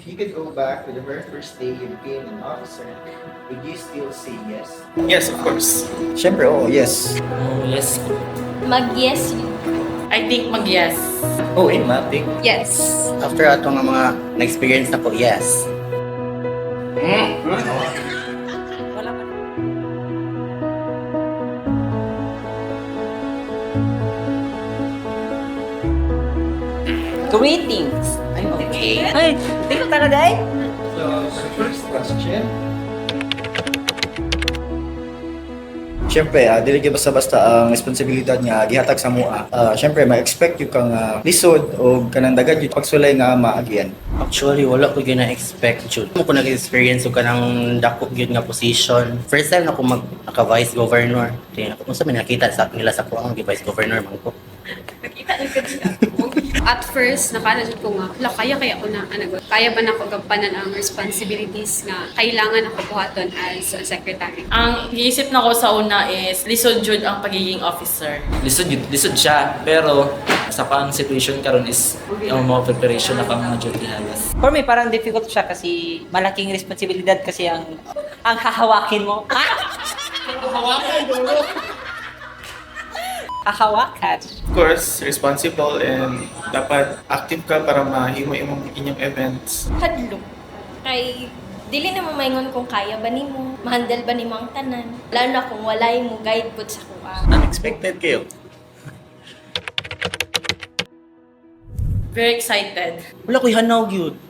If you could go back to the very first day you became an officer, would you still say yes? Yes, of course. Siyempre, oo, yes. Oh, yes. Mag-yes. I think mag-yes. Oh, matik. Yes. After atong nga mga na-experience na ko, yes. Wala pa. Greetings. Ay, okay. Ay, hindi ko talaga eh. So, first question. Siyempre, dili gyud basta-basta ang responsibilidad nga gihatag sa mua. Siyempre, ma-expect yung kang lisod o kanang dagad yung pagsulay nga maagian. Actually, wala ko yun na-expect yun. Mo ko nag-experience ko kanang dako yun nga position. First time na ako naka-vice governor. Kaya ako, kung saan may nakita sa nila sa kuwang, vice governor man ko. At first, nakala ko nga, kaya ko na, kaya ba na ako gampanan ang responsibilities nga kailangan ako buhaton as a secretary. Ang iisip na ko sa una is lisod jud ang pagiging officer. Lisod siya, pero sa pang situation karon is yung mga preparation na pang mga duty halas. For me, parang difficult siya kasi malaking responsibilidad kasi ang hahawakin mo. Hahawakan. Of course, responsible and dapat active ka para mahimo imong inyong events. Hadlok. Kay dili na mo maingon kung kaya ba nimo, mahandle ba nimo ang tanan. Lalo na kung walay mo guide pud sa kuha. Unexpected kayo. Very excited. Wala ko'y hanaw yun.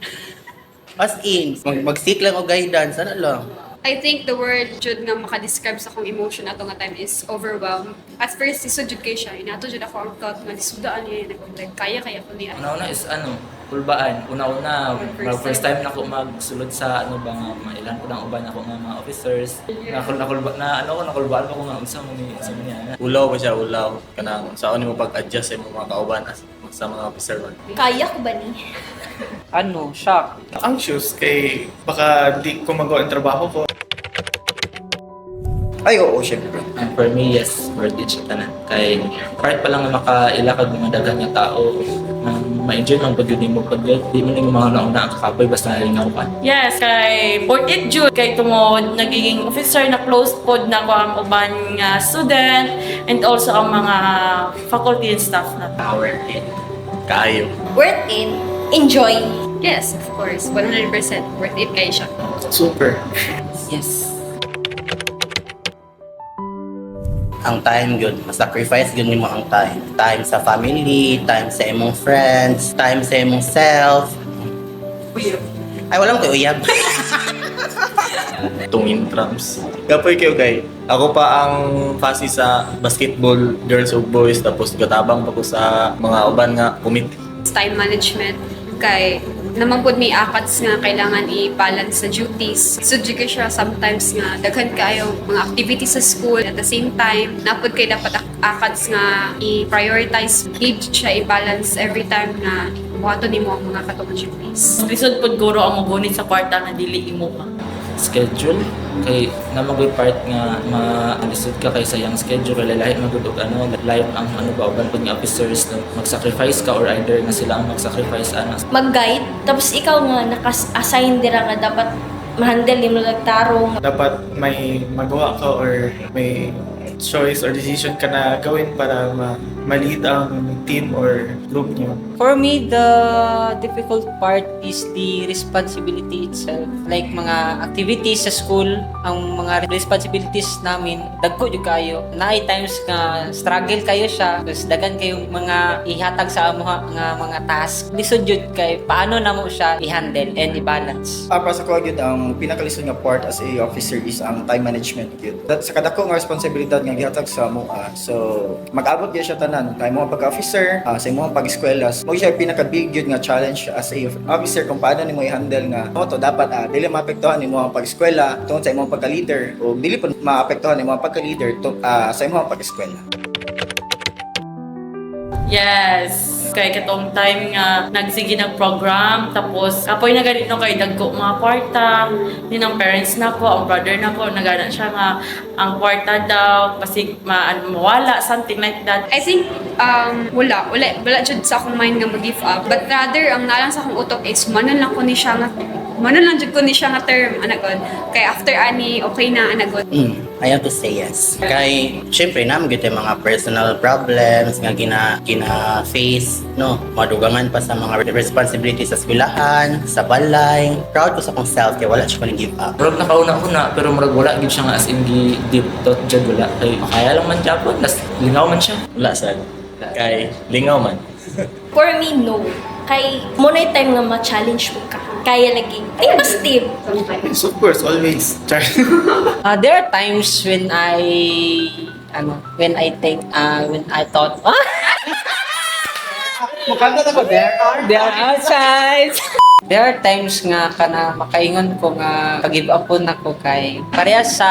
As in, mag-seek lang o guidance, sana lang. I think the word jud nga makadescribe sa akong emotion ato nga time is overwhelmed. At first, isod jud kay siya. Inato jud ako ang thought nga disudaan niya. Like, kaya ko niya. Una-una is kulbaan. Una-una, first time na ako magsulod sa mailan ko ng uban ako mga officers. Nakulbaan ko nga unsa mo niya. Ulaw ba siya, ulaw? Kanang saan mo pag-adjust sa mga kauban sa mga officer man? Kaya ko ba ni? Shock. Anxious kay baka di ko magawa ang trabaho ko. Ay, oo, siyempre. For me, yes, worth it siya tanan. Kay part pa lang na makailakad ng mga daghan nga tao, ma-enjoy man pag yun mo pag di man yung mga nauna ang kakapoy basta naling ako pa. Yes, kay worth it jud kay tungod nagiging officer na close pod na ko ang uban nga student and also ang mga faculty and staff na. Worth it. Kaayo. Worth it. Enjoy. Yes, of course. 100% worth it kay siya. Super. Yes. Ang time yun, masacrifice yun mo ang time. Time sa family, time sa imong friends, time sa imong self. Ay, wala mo kayo uyab. Itong intrams. Kapoy kayo kay. Ako pa ang fasi sa basketball, girls o boys, tapos gatabang pa ko sa mga uban nga committee. Time management kay naman po may akats nga kailangan i-balance sa duties. So, di ka siya sometimes nga daghan kayo mga activities sa school at the same time, napod kayo dapat akats nga i-prioritize. Need siya i-balance every time na buhato ni mo ang mga katong duties. Lisod pod guro ang magunit sa kwarta nga dili imo ka. Schedule, kay na mag-good part nga ma-lisod ka kay sa yung schedule, lahi magud og live ang uban pud nga officers na mag-sacrifice ka or either nga sila ang mag-sacrifice Mag-guide. Tapos ikaw nga naka-assign dira nga dapat mahandle nimo nagtarong. Dapat may magawa ka or may choice or decision ka na gawin para ma-lead ang team or group niyo. For me, the difficult part is the responsibility itself. Like mga activities sa school, ang mga responsibilities namin, dagko jud kayo. Naay times nga struggle kayo siya, tapos dagan kayong mga ihatag sa amo nga mga task. Lisod jud kay paano namo siya i-handle and i-balance. Para sa ko, ang pinakalisod nga part as a officer is ang time management. Sa kadako nga responsibilidad nga gihatag sa mua. So, mag-abot gyud siya tanan. Kay mo pagka-officer, sa imong pag-eskwela. Mo siya pinaka-big yun nga challenge as a officer kung paano nimo i-handle nga to dapat dili maapektuhan nimo ang pag-eskwela tungod sa imong pagka-leader o dili pa maapektuhan nimo ang pagka-leader sa imong pag-eskwela. Yes. Kay katong time nga nagsige ng program tapos kapoy na ganito kay dagko mga kwarta ni ng parents nako, ang brother nako nagana siya nga ang kwarta daw kasi mawala something like that. I think wala jud sa akong mind nga mag-give up. But rather, ang nalang sa akong utok is, manon lang jud ko ni siya nga term, anagod. Kay after ani, okay na, anagod. I have to say yes. Kay, syempre, naman yung mga personal problems nga gina-face, no? Madugangan pa sa mga responsibilities sa eskwelahan, sa balay. Proud ko sa akong self, kaya wala siya ko give up. Murag nakauna-una, pero murag wala gid siya nga as in deep thought dyan wala. Kay kaya lang man Japon, nas lingaw man siya. Wala sad. Kay lingaw man. For me, no. Kay muna yung time nga ma-challenge mo ka. Kaya lagi. Ay, positive. Yes, of course, always. Char. There are times when I thought, there are times. There are times nga kana makaingon ko nga pag-give up po nako kay parehas sa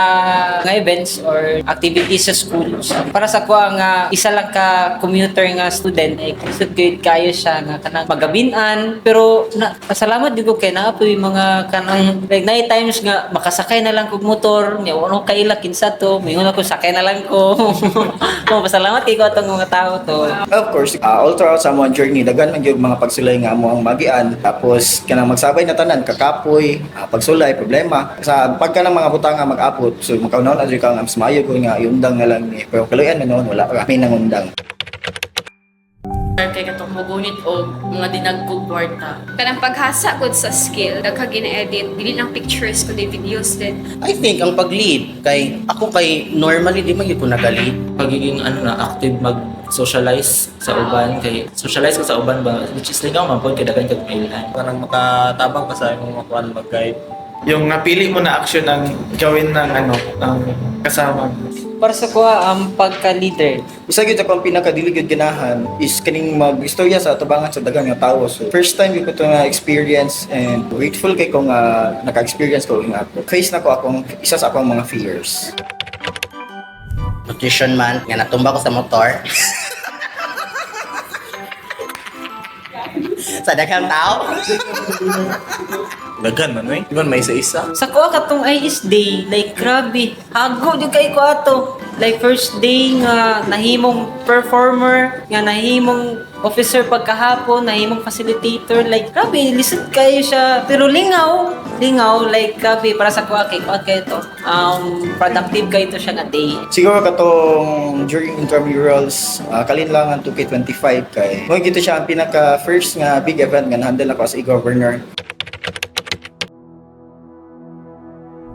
nga events or activities sa school. So, para sa ko nga isa lang ka commuter nga student ay kusog gyud kayo siya nga kanang magabinan pero pasalamat gyud ko kay naa po yung mga kanang like night times nga makasakay na lang kog motor nya wala kaila kinsa to mingon ako sakay na lang ko. Pasalamat kay ko atong mga tao to. Of course, all throughout sa among journey, daghan man gyud mga pagsulay nga amo ang magian. Tapos kanang magsabay na tanan, kakapoy, pagsulay, problema. Sa pagka ng mga butanga mag-apot, so makaunahon adri ka nga mas maayo ko nga iundang na lang ni. Pero kaluyan na noon, wala ka. May nangundang. Kay katong mugunit o mga dinagkog kwarta. Kanang paghasa ko sa skill, dagha gina-edit, dili lang pictures kundi videos din. I think ang pag-lead, kay normally di man yun ko nag-lead. Pagiging active mag-socialize sa uban kay socialize ko sa uban ba which is lingaw man po kay daghan kag mailan. Parang makatabang pa sa imong makuan mag-guide. Yung napili mo na action ang gawin ng ng kasama. Para sa ko ang pagka-leader. Isa gyud akong pinakadili gyud ganahan is kaning mag-istorya sa atubangan sa daghang nga tawo. So first time gyud ko to na experience and grateful kay ko nga naka-experience ko nga ako. Face na ko akong isa sa akong mga fears. Nutrition month nga natumba ko sa motor. Sa daghang tao. Dagan man eh. Iban may isa-isa. Sa ko katong IS day, like grabe, hago jud kay ko ato. Like first day nga nahimong performer, nga nahimong officer pagkahapon, nahimong facilitator, like grabe, lisod kayo siya. Pero lingaw, like grabe para sa ko kay to. Productive kayo to siya nga day. Siguro katong during intramurals, kalinlangan 2K25 kay mo gito siya ang pinaka first nga big event nga handle ako as a governor.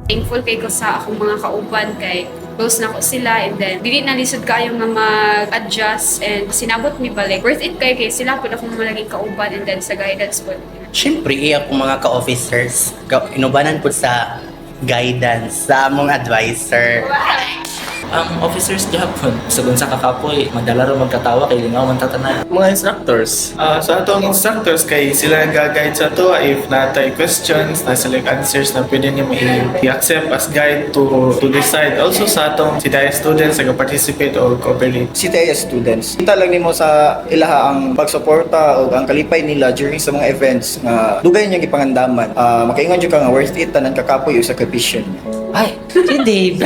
Thankful kay ko sa akong mga kauban kay close na ko sila and then dili na lisod kayo nga mag-adjust and sinabot mi balik. Worth it kay sila pud akong malaging kauban and then sa guidance po. Siyempre, iya akong mga ka-officers. Inubanan po sa guidance sa among advisor. Ang officers Japon sa sa kakapoy madala ro magkatawa kay lingaw man tatanan. Mga instructors. Sa atong instructors kay sila nag-guide sa to if natay questions, na select answers na pwede niyo i-accept as guide to decide. Also sa atong CTI students nag-participate or cooperate. CTIS students. Kita lang nimo sa ilaha ang pagsuporta o ang kalipay nila during sa mga events nga dugay niyo gipangandaman. Makaingon jud ka nga worth it tanan kakapoy o sakripisyon. Ay, si Dave.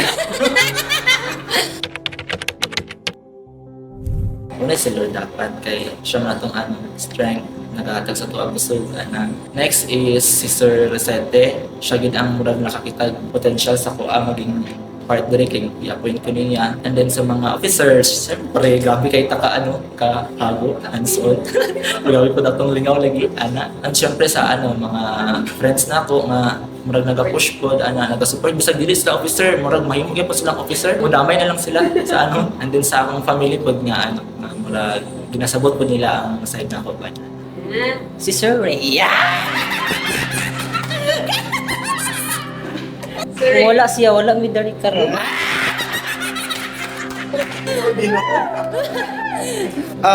Una si Lord dapat kay siya man atong strength nagahatag sa tuwa busog ana. Next is Sister Rosette. Siya gid ang murag nakakita potential sa kuha maging part diri kay i-appoint ko niya. And then sa mga officers, siyempre grabe kay ka hago hands-on. Grabe po atong lingaw lagi ana. And siyempre sa mga friends nako nga murag naga-push pod naga-support bisag dili sila officer murag mahimo gyud pa silang officer mudamay na lang sila sa and then sa akong family pod nga murag ginasabot po nila ang side na ko ba Si Sir Ray. Wala siya, wala mi dari karon.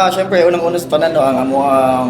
Syempre unang-una sa tanan ang amuang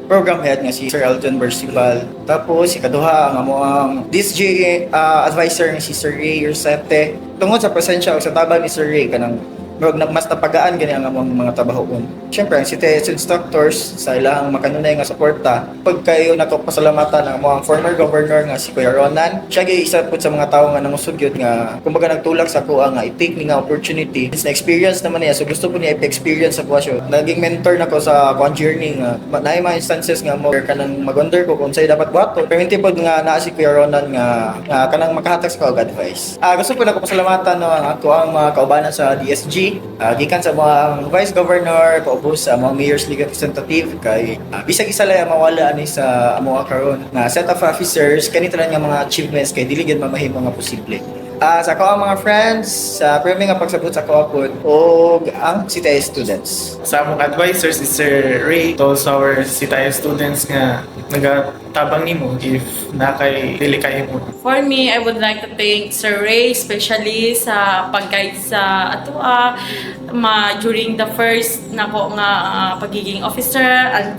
program head nga si Sir Elton Bercival. Tapos si kaduha ang amuang DSJ advisor nga si Sir Ray Rosette. Tungod sa presensya o sa tabang ni Sir Ray kanang mas napagaan gani ang among mga trabahoon. Siyempre, ang CTS instructors sa ilang makanunay nga suporta, pag kayo nakapasalamatan ang mga former governor nga si Kuya Ronan, siya gyud isa pud sa mga tawo nga nangusugyot nga kumbaga nagtulak sa kuha nga i-take ni nga opportunity. Since na-experience naman niya, so gusto po niya i-experience sa kuha siya. Naging mentor nako sa kuha journey nga naay mga instances nga mo kanang mag-wonder ko kung sa'yo dapat buhato. Perminti po nga naa si Kuya Ronan nga kanang makahatag sa kog advice. Gusto po na ko pasalamatan no, ang ako ang mga kaubanan sa DSG, gikan sa mga Vice Governor, paubos sa mga Mayor's League Representative, kay bisag isa lang mawala ani sa amo karon na set of officers, kanito lang nga mga achievements kay dili gyud mamahimo nga posible. Sa ako ang mga friends, sa premium nga pagsabot sa ako po, o ang CTS students. Sa among advisor si Sir Ray, to sa our CTI students nga nagatabang nimo if nakay dili kayo mo. For me, I would like to thank Sir Ray, especially sa pag-guide sa atua during the first nako nga pagiging officer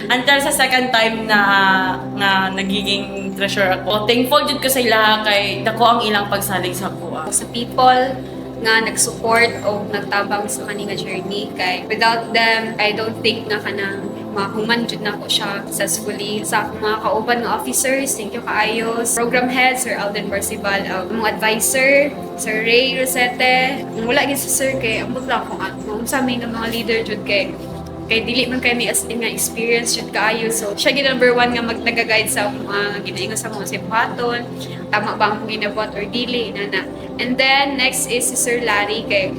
until sa second time na nagiging treasurer ako. Thankful jud ko sa ila kay dako ang ilang pagsalig sa atua. Sa people nga nag-support o nagtabang sa kaninga journey, kay without them, I don't think na kanang mahuman jud na ko siya successfully. Sa akong mga kauban nga officers, thank you kaayo. Program head, Sir Alden Percival, mga advisor, Sir Ray Rosete. Wala gid si Sir kay ambot lang kung ano sa amin ng mga leader jud kay dili man kay may as in nga experience jud kaayo. So siya gid number one nga nag-guide sa mga ginaingon sa mga sipaton, tama ba ang ginabuhat or dili na. And then next is si Sir Larry, kay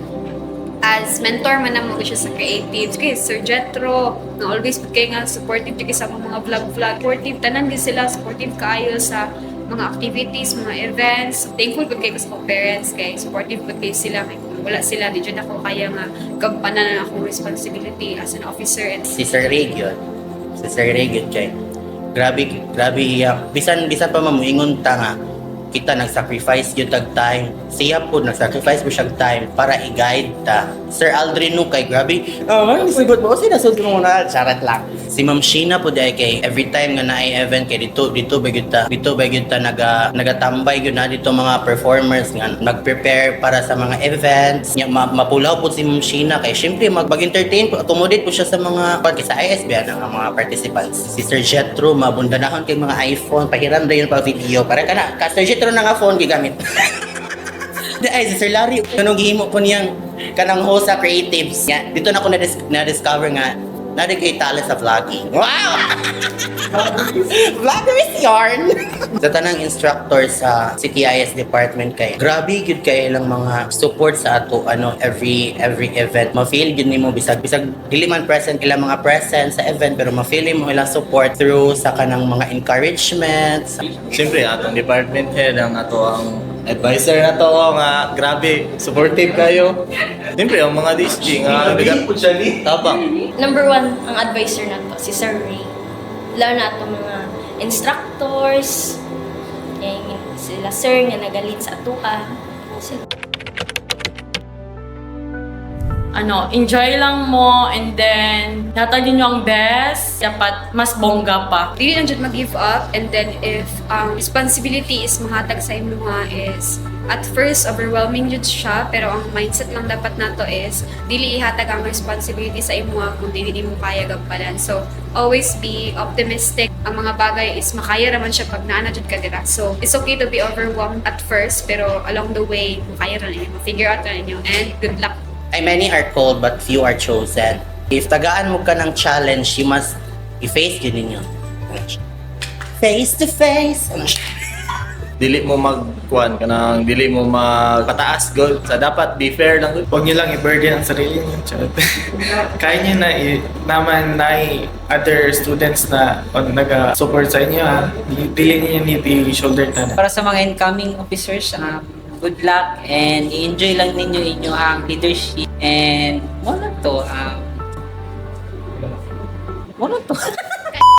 as mentor man na mo siya sa creatives, kay Sir Jetro na always kay nga supportive kay sa mga vlog supportive tanan gid sila, supportive kaayo sa mga activities, mga events. Thankful pud kay sa mga parents kay supportive pud kay sila, kay wala sila di jud ako kaya nga gampanan na akong responsibility as an officer. And Si Sir Ray yun. Si Sir Ray yun kay grabe bisan pa mamuingon ta nga kita nag-sacrifice yun tag time. Siya po nag-sacrifice po siyang time para i-guide ta. Sir Aldrin no kay grabe. Man, sigot mo sinasunod mo na. Charat lang. Si Ma'am Sheena po dahil kay every time nga naay event kay dito ba gyud ta nagatambay gyud na dito mga performers nga nag-prepare para sa mga events. Mapulaw po si Ma'am Sheena kay syempre mag-entertain po, accommodate po siya sa mga sa ISB ng mga participants. Si Sir Jetro mabundanahon kay mga iPhone, pahiram na yun pa video para kana ka Sir Jetro na nga phone gigamit. Ay, si Sir Larry, kanong gihimo po niyang kanang host sa creatives. Dito na ako na-discover nga nari kay talent sa vlogging. Wow! Vlogger is yarn! Sa tanang instructor sa CTIS department kay grabe gyud kay ilang mga support sa ato every event. Ma-feel gyud nimo bisag dili man present ilang mga present sa event pero ma-feel mo ilang support through sa kanang mga encouragements. Siyempre, atong department head, ang ato ang advisor na to nga grabe, supportive kayo. Siyempre, ang mga DSG nga tabang. Number one, ang advisor na to, si Sir Ray. Lalo na itong mga instructors, sila sir nga nagalit sa atua. Enjoy lang mo and then natagin nyo ang best, dapat mas bongga pa. dili lang jud mag-give up, and then if responsibility is mahatag sa imuha is at first overwhelming jud siya, pero ang mindset lang dapat nato is dili ihatag ang responsibility sa imuha kung dili nimo kaya gampanan. So always be optimistic. Ang mga bagay is makaya raman siya pag naana jud ka dira. So it's okay to be overwhelmed at first, pero along the way makaya ra ninyo, figure out ra ninyo, and good luck. Ay, many are called but few are chosen. If tagaan mo ka ng challenge, you must i-face yun ninyo. Face to face. Dili mo kanang dili mo magpataas goal. Sa dapat be fair lang. Huwag niyo lang i-burden ang sarili niyo. Kaya niyo naman na other students na nag-support sa inyo ha. Dili niyo need i-shoulder ta na. Para sa mga incoming officers, good luck and i-enjoy lang ninyo inyong leadership and wala to.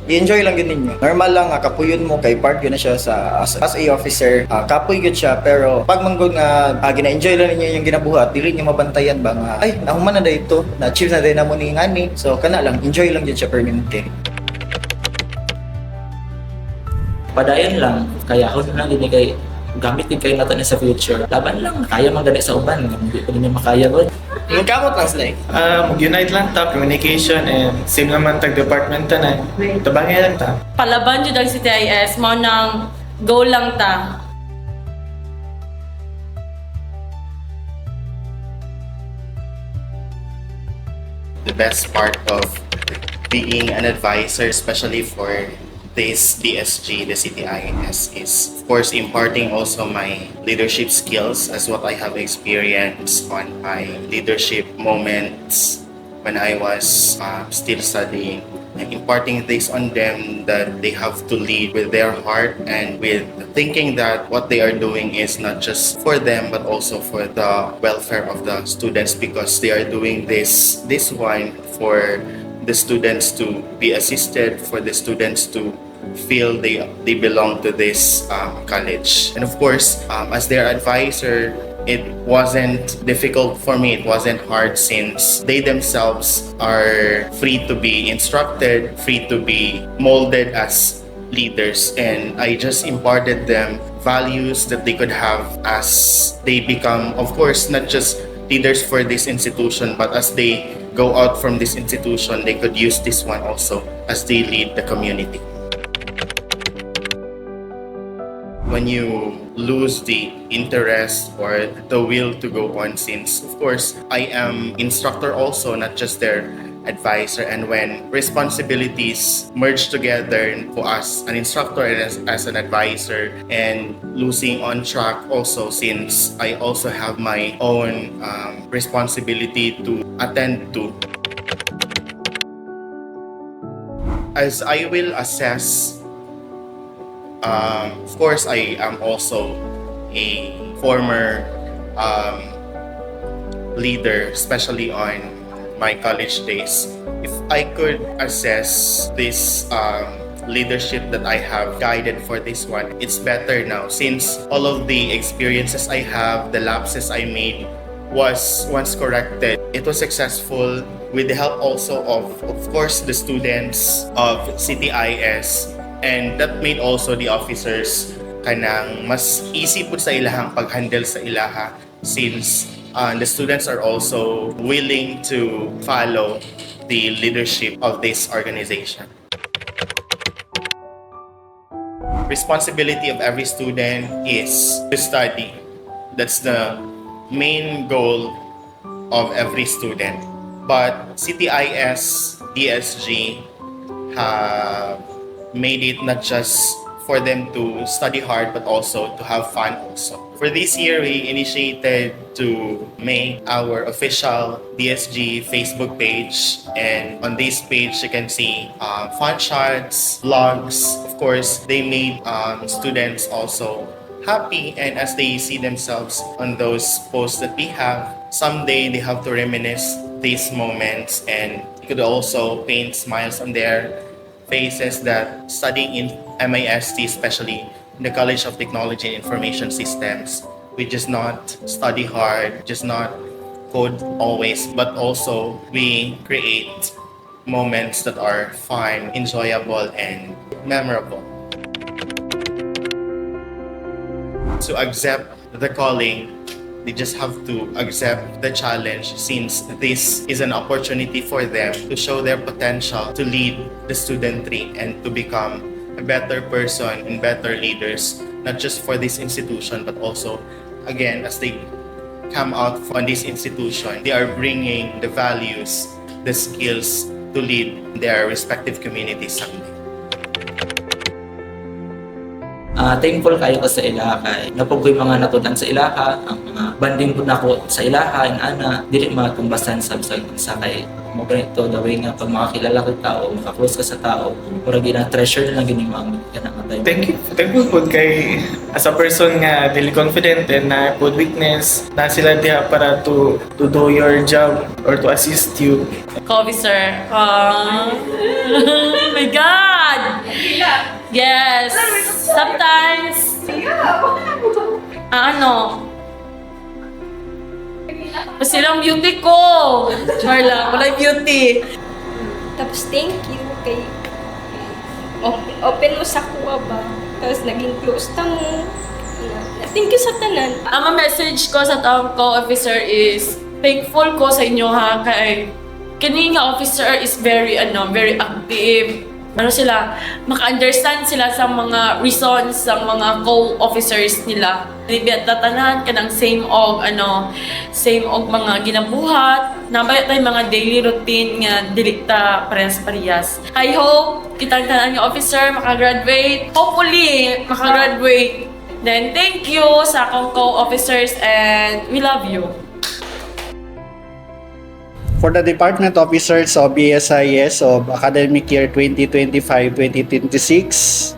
I-enjoy lang yun ninyo. Normal lang, kapuyon mo kay part yun na siya as a officer. Kapuy yun siya, pero pag manggod nga gina-enjoy lang ninyo yung ginabuhat, dili nyo mabantayan ba nga, ay, nahuman na dito, na-achieve na din na mo ni ngani. So, kana lang, enjoy lang yun siya permanente. Padayon lang, kaya ako lang din kay gamit din kayo nato ni sa future. Laban lang, kaya man gani sa uban, hindi ko niya makaya ron. Yung kamot lang sila Mag-unite lang ta, communication, and same naman tag-department tanan. Tabangin lang ta. Palaban jud ang CTIS mo nang go lang ta. The best part of being an advisor, especially for this DSG, the CTIS, is of course imparting also my leadership skills as what I have experienced on my leadership moments when I was still studying. And imparting this on them that they have to lead with their heart and with thinking that what they are doing is not just for them but also for the welfare of the students, because they are doing this one for the students to be assisted, for the students to feel they belong to this college. And of course, as their advisor, it wasn't difficult for me, it wasn't hard, since they themselves are free to be instructed, free to be molded as leaders, and I just imparted them values that they could have as they become, of course, not just leaders for this institution, but as they go out from this institution, they could use this one also as they lead the community. When you lose the interest or the will to go on, since of course I am instructor also, not just their advisor, and when responsibilities merge together for us, an instructor and as an advisor, and losing on track also, since I also have my own responsibility to attend to. As I will assess, of course, I am also a former leader, especially on my college days. If I could assess this leadership that I have guided for this one, it's better now, since all of the experiences I have, the lapses I made, was once corrected. It was successful with the help also of course, the students of CTIS. And that made also the officers kanang mas easy po sa ilahang pag-handle sa ilaha, since the students are also willing to follow the leadership of this organization. Responsibility of every student is to study. That's the main goal of every student. But CTIS, DSG have made it not just for them to study hard but also to have fun also. For this year, we initiated to make our official DSG Facebook page, and on this page you can see fun shots, vlogs. Of course, they made students also happy, and as they see themselves on those posts that we have, someday they have to reminisce these moments, and it could also paint smiles on their faces that studying in MIST, especially in the College of Technology and Information Systems, we just not study hard, just not code always, but also we create moments that are fun, enjoyable, and memorable. To accept the calling, they just have to accept the challenge, since this is an opportunity for them to show their potential to lead the studentry and to become a better person and better leaders, not just for this institution, but also, again, as they come out from this institution, they are bringing the values, the skills to lead their respective communities someday. Thankful kayo ko sa ilaha kay napugoy mga natudan sa ilaha, ang mga banding po nako sa ilaha, and ana dili matumbasan sa kay mo ganito the way nga pag makakilala ka tao, makaklose ka sa tao, mura gina treasure na gini mo ang kanang time. Thankful po kay as a person nga dili confident and na good weakness na sila diha para to do your job or to assist you. Officer. Oh my God! Yes. Sometimes. Pasilang beauty ko. Marla, wala beauty. Tapos thank you kay open mo sa kuha ba. Tapos naging close ta mo. Thank you sa tanan. Ang message ko sa taong co-officer is thankful ko sa inyo ha kay kini nga officer is very very active. Sila, maka-understand sila sa mga reasons sa mga co-officers nila. Libya tatanan ka ng same og mga ginabuhat. Nabayat tayo mga daily routine nga dilikta parehas-parehas. I hope kitang tanan nga officer makagraduate. Hopefully, makagraduate. Then, thank you sa akong co-officers and we love you. For the department officers of BSIS of academic year 2025-2026,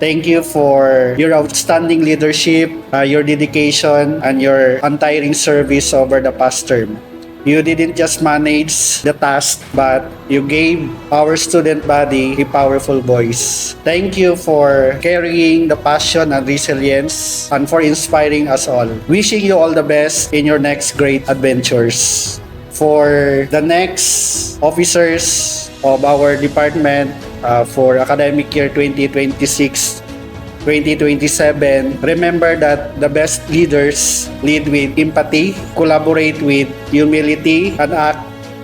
thank you for your outstanding leadership, your dedication, and your untiring service over the past term. You didn't just manage the task, but you gave our student body a powerful voice. Thank you for carrying the passion and resilience and for inspiring us all. Wishing you all the best in your next great adventures. For the next officers of our department for academic year 2026-2027, remember that the best leaders lead with empathy, collaborate with humility, and act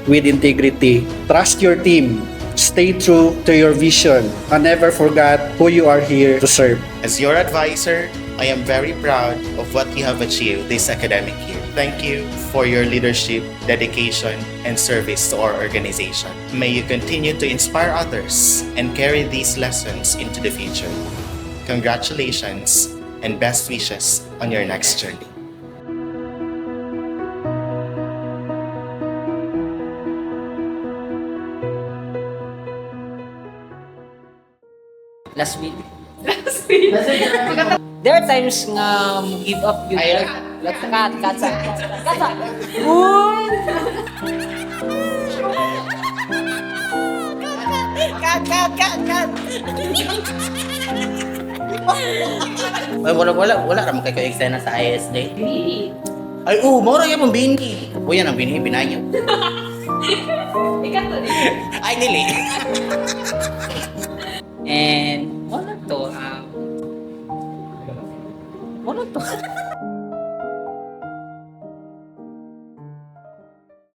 with integrity. Trust your team, stay true to your vision, and never forget who you are here to serve. As your advisor, I am very proud of what you have achieved this academic year. Thank you for your leadership, dedication, and service to our organization. May you continue to inspire others and carry these lessons into the future. Congratulations and best wishes on your next journey. Last week. There are times nga mo give up you. Let's cut. Ay, wala ramang kayo eksena sa ISD. Ay, mora yan mong bini. Yan ang bini, binanyo. Ay, dili. And wala to.